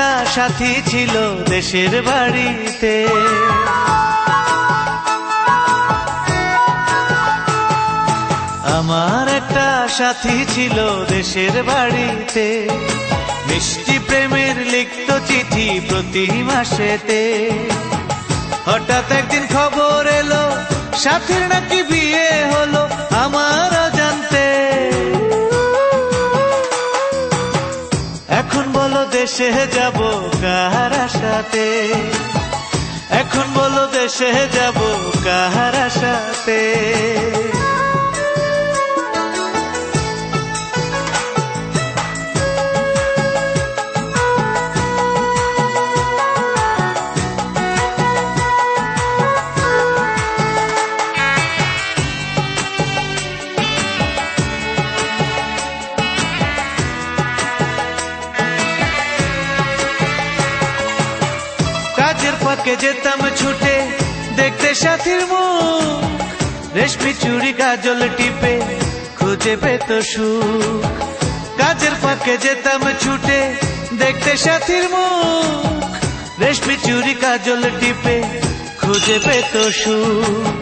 একটা সাথী ছিল দেশের বাড়িতে, আমার একটা সাথী ছিল দেশের বাড়িতে, মিষ্টি প্রেমের লিখত চিঠি প্রতি মাসেতে। হঠাৎ একদিন খবর এলো সাথীর নাকি বিয়ে হলো আমার অজান্তে। এখন বলো দেশে যাব কার আশাতে, এখন বলো দেশে যাব কার আশাতে। কাজের ফাঁকে যেতাম ছুটে দেখতে সাথীর মুখ, রেশমি চুড়ি কাজল টিপে খুঁজে পেত সুখ। কাজের ফাঁকে যেতাম ছুটে দেখতে সাথীর মুখ, রেশমি চুড়ি কাজল টিপে খুঁজে পেত সুখ।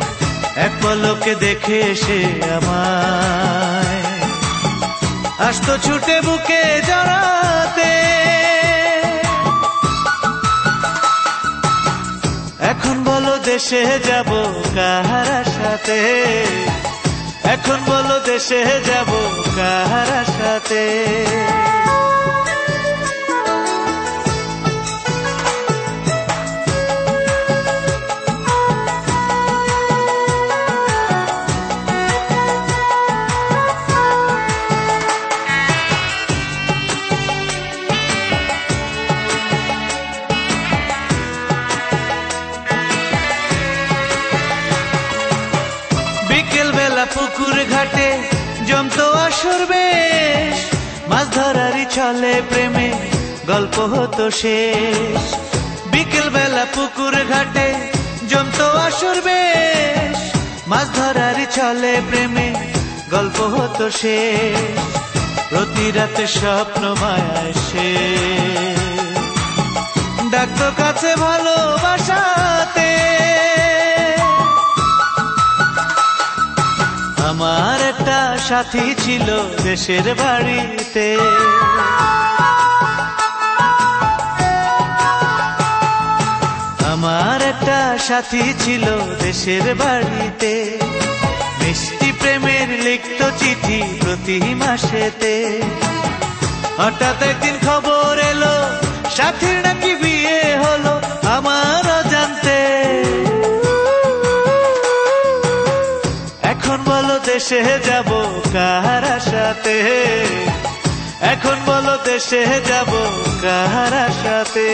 এক পলকে দেখে এসে আমায় আসতো ছুটে বুকে জড়াতে। এখন বলো দেশে যাব কার আশাতে, এখন বলো দেশে যাব কার আশাতে। বিকেল বেলা পুকুর ঘাটে জমতো আসর বেশ, মাছ ধরারই ছলে প্রেমে গল্প হতো শেষ। বিকেল বেলা পুকুর ঘাটে জমতো আসর বেশ, মাছ ধরারই ছলে প্রেমে গল্প হতো শেষ। প্রতি রাতে স্বপ্ন মায়ায় সে ডাকতো কাছে ভালোবাসাতে। আমার একটা সাথী ছিল দেশের বাড়িতে, আমার একটা সাথী ছিল দেশের বাড়িতে, মিষ্টি প্রেমের লিখত চিঠি প্রতি মাসেতে। হঠাৎ একদিন খবর এলো সাথীর নাকি বিয়ে হলো আমার অজান্তে। এখন বলো দেশে যাব কার আশাতে, এখন বলো দেশে যাব কার আশাতে।